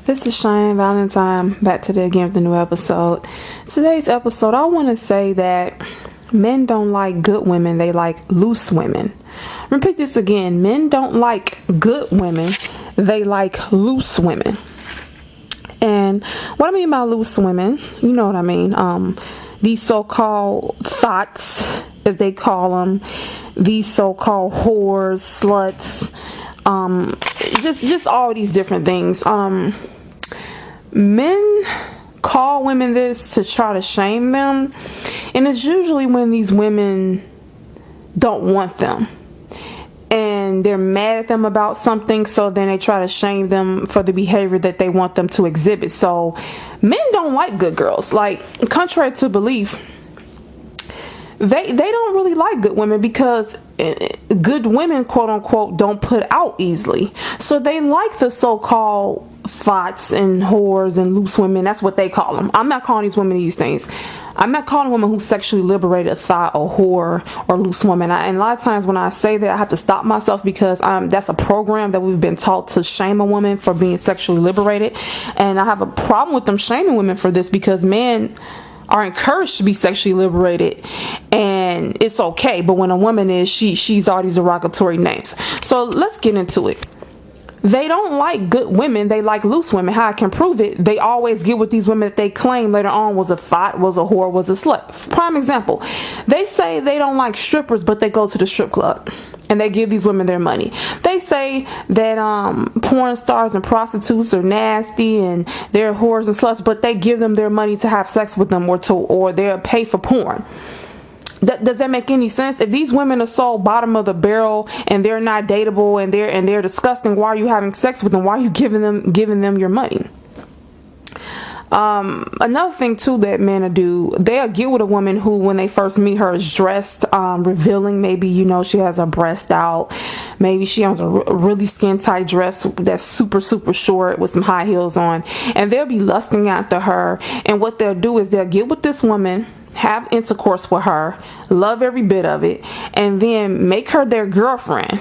This is Shane Valentine, back today again with a new episode. Today's episode, I want to say that men don't like good women, they like loose women. Repeat this again. Men don't like good women, they like loose women. And what I mean by loose women, you know what I mean. These so-called thoughts, as they call them, these so-called whores, sluts, just all these different things. Men call women this to try to shame them, and it's usually when these women don't want them and they're mad at them about something, so then they try to shame them for the behavior that they want them to exhibit. So men don't like good girls. Like, contrary to belief, they don't really like good women, because good women, quote unquote, don't put out easily. So they like the so-called thoughts and whores and loose women. That's what they call them. I'm not calling these women these things. I'm not calling women who sexually liberated a thought or whore or loose woman. And a lot of times when I say that, I have to stop myself, because that's a program that we've been taught to shame a woman for being sexually liberated. And I have a problem with them shaming women for this, because men are encouraged to be sexually liberated, and it's okay. But when a woman is, she's all these derogatory names. So let's get into it. They don't like good women, they like loose women. How I can prove it? They always get with these women that they claim later on was a thought, was a whore, was a slut. Prime example, they say they don't like strippers, but they go to the strip club and they give these women their money. They say that porn stars and prostitutes are nasty and they're whores and sluts, but they give them their money to have sex with them, or they'll pay for porn. Does that make any sense? If these women are so bottom of the barrel and they're not dateable and they're disgusting, why are you having sex with them? Why are you giving them your money? Another thing too that men do, they'll get with a woman who, when they first meet her, is dressed revealing. Maybe, she has her breast out. Maybe she has a really skin tight dress that's super short with some high heels on, and they'll be lusting after her. And what they'll do is they'll get with this woman, have intercourse with her, love every bit of it, and then make her their girlfriend,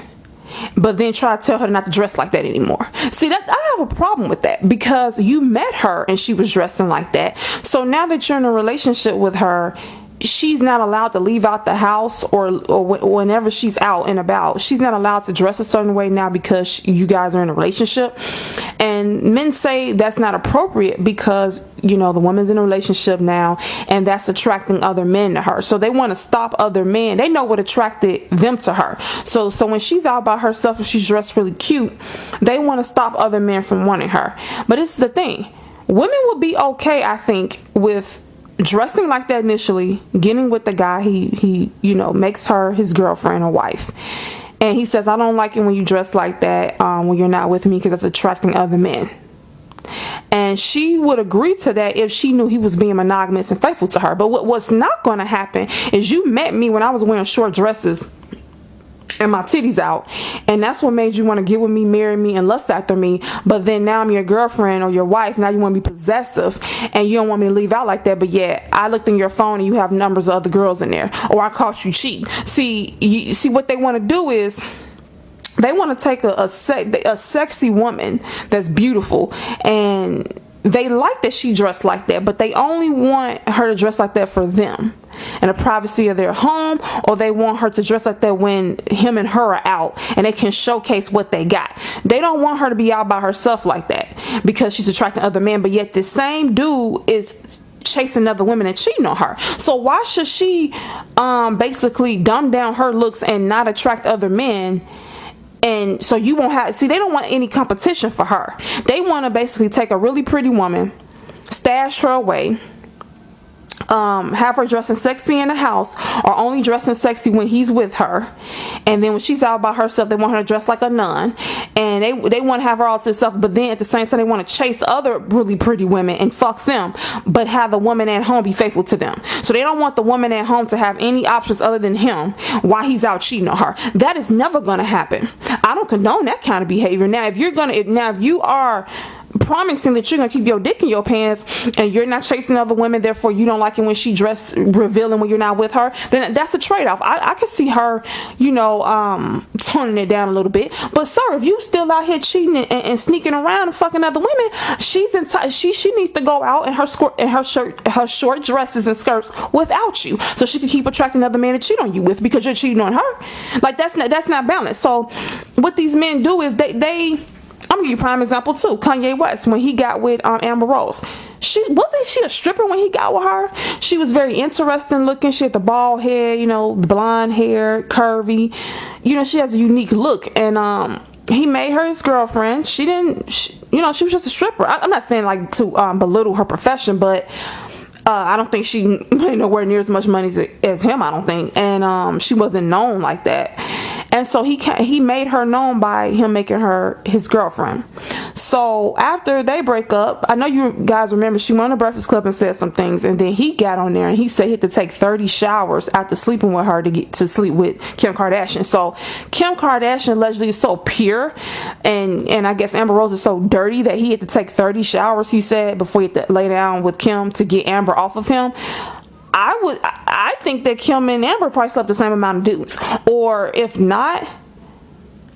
but then try to tell her not to dress like that anymore. See, that I have a problem with that, because you met her and she was dressing like that. So now that you're in a relationship with her, she's not allowed to leave out the house, or whenever she's out and about, she's not allowed to dress a certain way now, because you guys are in a relationship. And men say that's not appropriate, because the woman's in a relationship now, and that's attracting other men to her. So they want to stop other men. They know what attracted them to her. So when she's out by herself and she's dressed really cute, they want to stop other men from wanting her. But it's the thing, women would be okay, I think, with dressing like that initially, getting with the guy, he makes her his girlfriend or wife, and he says, I don't like it when you dress like that when you're not with me, because it's attracting other men. And she would agree to that if she knew he was being monogamous and faithful to her. But what's not going to happen is, you met me when I was wearing short dresses and my titties out, and that's what made you want to get with me, marry me, and lust after me. But then now I'm your girlfriend or your wife, now you want to be possessive, and you don't want me to leave out like that. But yeah, I looked in your phone and you have numbers of other girls in there, or I caught you cheating. See what they want to do is, they want to take a sexy woman that's beautiful, and they like that she dressed like that, but they only want her to dress like that for them in the privacy of their home, or they want her to dress like that when him and her are out and they can showcase what they got. They don't want her to be out by herself like that, because she's attracting other men, but yet the same dude is chasing other women and cheating on her. So why should she basically dumb down her looks and not attract other men? And so you won't have, they don't want any competition for her. They want to basically take a really pretty woman, stash her away, have her dressing sexy in the house, or only dressing sexy when he's with her, and then when she's out by herself, they want her to dress like a nun, and they want to have her all to themselves, but then at the same time they want to chase other really pretty women and fuck them, but have the woman at home be faithful to them. So they don't want the woman at home to have any options other than him while he's out cheating on her. That is never going to happen. I don't condone that kind of behavior. Now if you are promising that you're gonna keep your dick in your pants and you're not chasing other women, therefore you don't like it when she dressed revealing when you're not with her, then that's a trade-off. I can see her, toning it down a little bit. But sir, if you still out here cheating and sneaking around and fucking other women, she's entitled. She needs to go out in her short dresses and skirts without you, so she can keep attracting other men to cheat on you with, because you're cheating on her. Like, that's not balanced. So what these men do is they I'm gonna give you a prime example too. Kanye West, when he got with Amber Rose, wasn't she a stripper when he got with her? She was very interesting looking. She had the bald head, the blonde hair, curvy. She has a unique look, and he made her his girlfriend. She was just a stripper. I'm not saying like to belittle her profession, but I don't think she made nowhere near as much money as him, I don't think. And she wasn't known like that. And so he made her known by him making her his girlfriend. So after they break up, I know you guys remember, she went on the Breakfast Club and said some things, and then he got on there and he said he had to take 30 showers after sleeping with her to get to sleep with Kim Kardashian. So Kim Kardashian allegedly is so pure, and I guess Amber Rose is so dirty that he had to take 30 showers, he said, before he had to lay down with Kim to get Amber off of him. I think that Kim and Amber probably slept the same amount of dudes, or if not,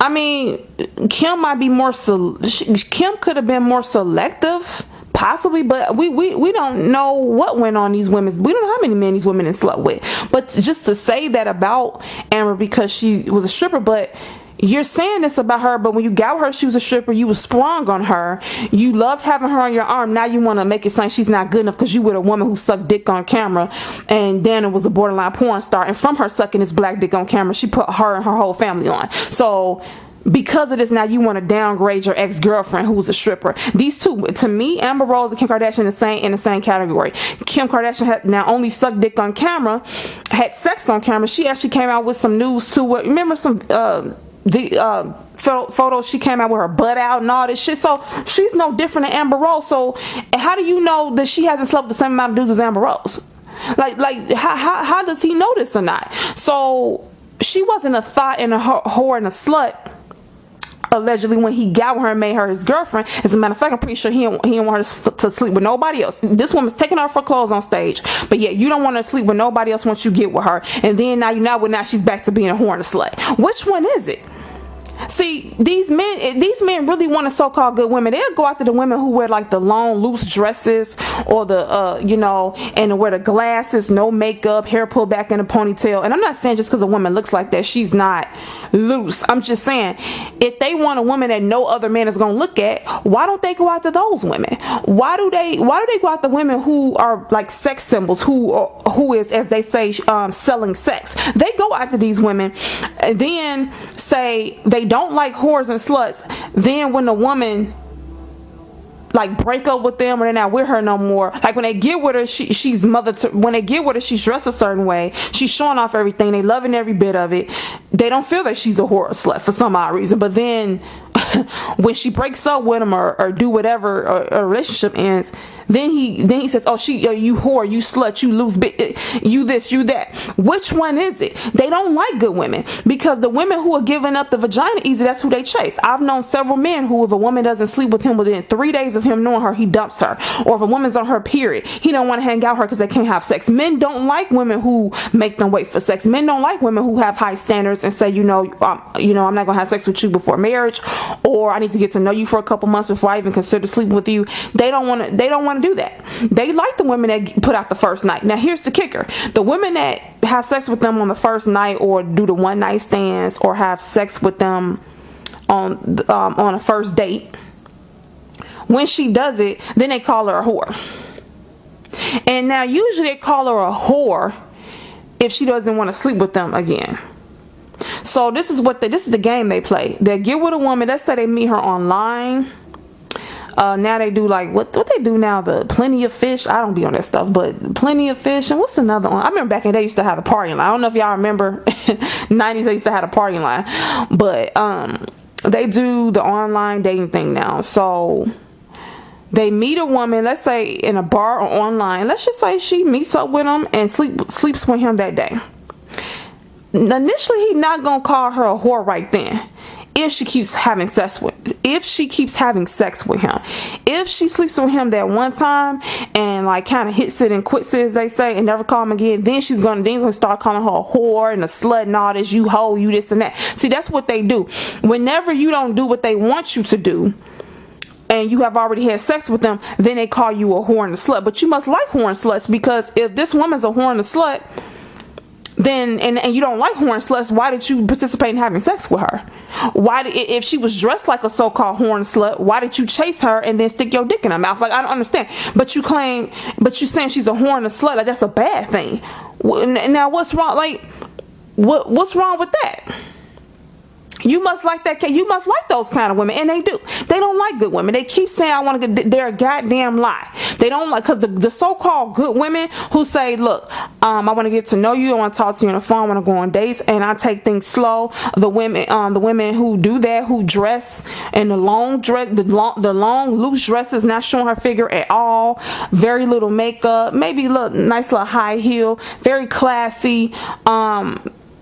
I mean, Kim might be Kim could have been more selective, possibly, but we don't know what went on these women. We don't know how many men these women have slept with. But just to say that about Amber because she was a stripper, but you're saying this about her, but when you got her, she was a stripper, you was sprung on her, you loved having her on your arm, now you want to make it sound she's not good enough because you with a woman who sucked dick on camera, and Dana was a borderline porn star, and from her sucking this black dick on camera, she put her and her whole family on. So because of this, now you want to downgrade your ex-girlfriend who was a stripper. These two, to me, Amber Rose and Kim Kardashian, in the same category. Kim Kardashian had now only sucked dick on camera, had sex on camera. She actually came out with some news too. Remember some photos she came out with her butt out and all this shit. So she's no different than Amber Rose. So how do you know that she hasn't slept with the same amount of dudes as Amber Rose? Like how does he know this or not? So she wasn't a thought and a whore and a slut, allegedly, when he got with her and made her his girlfriend. As a matter of fact, I'm pretty sure he didn't want her to sleep with nobody else. This woman's taking off her clothes on stage, but yet you don't want her to sleep with nobody else once you get with her, and then now she's back to being a whore and a slut. Which one is it? See, these men really want a so-called good women. They'll go after the women who wear like the long loose dresses, or the and wear the glasses, no makeup, hair pulled back in a ponytail. And I'm not saying just because a woman looks like that she's not loose. I'm just saying, if they want a woman that no other man is gonna look at, why don't they go after those women? Why do they go after women who are like sex symbols, who is, as they say, selling sex? They go after these women and then say they don't like whores and sluts. Then when the woman like break up with them or they're not with her no more, like when they get with her, she's when they get with her, she's dressed a certain way, she's showing off everything, they loving every bit of it, they don't feel that she's a whore or slut for some odd reason. But then when she breaks up with him or do whatever, or a relationship ends, then he says, oh, you whore, you slut, you loose bitch, you this, you that. Which one is it? They don't like good women, because the women who are giving up the vagina easy, that's who they chase. I've known several men who, if a woman doesn't sleep with him within 3 days of him knowing her, he dumps her. Or if a woman's on her period, he don't want to hang out with her because they can't have sex. Men don't like women who make them wait for sex. Men don't like women who have high standards and say, I'm not gonna have sex with you before marriage, or I need to get to know you for a couple months before I even consider sleeping with you. They don't want to do that. They like the women that put out the first night. Now here's the kicker: the women that have sex with them on the first night, or do the one night stands, or have sex with them on a first date, when she does it, then they call her a whore. And now usually they call her a whore if she doesn't want to sleep with them again. So this is the game they play. They get with a woman, let's say they meet her online. Now they do like what they do now, the Plenty of Fish. I don't be on that stuff, but Plenty of Fish, and what's another one? I remember back in the day, they used to have a party line. I don't know if y'all remember 90s, they used to have a party line. But they do the online dating thing now. So they meet a woman, let's say in a bar or online. Let's just say she meets up with him and sleeps with him that day. Initially, he's not gonna call her a whore right then. if she keeps having sex with him. If she sleeps with him that one time and like kind of hits it and quits it, as they say, and never call him again, then she's gonna start calling her a whore and a slut and all this, you hoe, you this and that. See, that's what they do. Whenever you don't do what they want you to do and you have already had sex with them, then they call you a whore and a slut. But you must like whore and sluts, because if this woman's a whore and a slut, then and you don't like whore and sluts, why did you participate in having sex with her? If she was dressed like a so-called whore and slut, why did you chase her and then stick your dick in her mouth? Like, I don't understand. But you saying she's a whore and a slut, like that's a bad thing. Now what's wrong? Like, what's wrong with that? You must like that. You must like those kind of women, and they do. They don't like good women. They keep saying, I want to get, they're a goddamn lie. They don't like, because the so-called good women who say, look, I want to get to know you, I want to talk to you on the phone, I want to go on dates, and I take things slow. The women who do that, who dress in the long loose dresses, not showing her figure at all, very little makeup, maybe nice little high heel, very classy.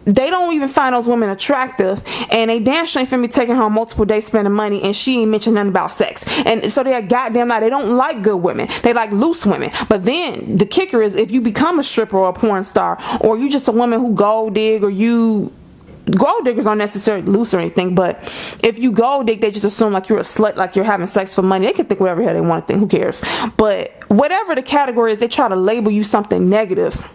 They don't even find those women attractive, and they damn sure ain't finna be taking her on multiple days spending money, and she ain't mentioned nothing about sex. And so they're goddamn lie. They don't like good women. They like loose women. But then the kicker is, if you become a stripper or a porn star, or you just a woman who gold dig, or gold diggers aren't necessarily loose or anything, but if you gold dig, they just assume like you're a slut, like you're having sex for money. They can think whatever the hell they want to think. Who cares? But whatever the category is, they try to label you something negative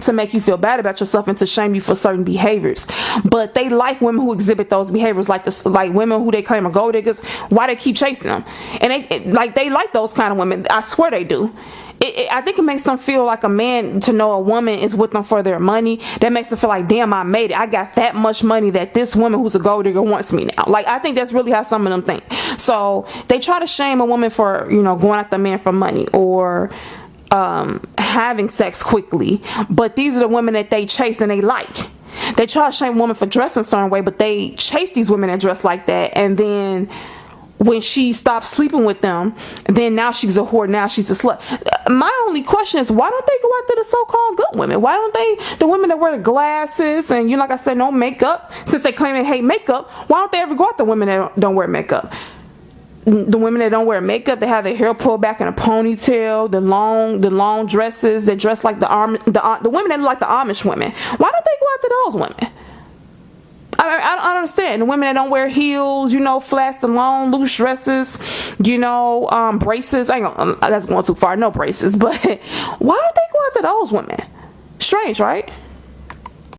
to make you feel bad about yourself and to shame you for certain behaviors. But they like women who exhibit those behaviors, like women who they claim are gold diggers. Why they keep chasing them? And they like those kind of women. I swear they do. I think it makes them feel like a man to know a woman is with them for their money. That makes them feel like, damn, I made it. I got that much money that this woman who's a gold digger wants me now. Like, I think that's really how some of them think. So they try to shame a woman for, going after a man for money, or having sex quickly. But these are the women that they chase and they like. They try to shame a woman for dressing a certain way, but they chase these women that dress like that, and then when she stops sleeping with them, then now she's a whore, now she's a slut. My only question is, why don't they go after the so-called good women? Why don't the women that wear the glasses and, like I said, no makeup, since they claim they hate makeup, why don't they ever go after women that don't wear makeup? The women that don't wear makeup, they have their hair pulled back in a ponytail, the long dresses, they dress like the women that look like the Amish women. Why don't they go after those women? I don't understand. The women that don't wear heels, flats, the long loose dresses, braces. That's going too far. No braces, but why don't they go after those women? Strange, right?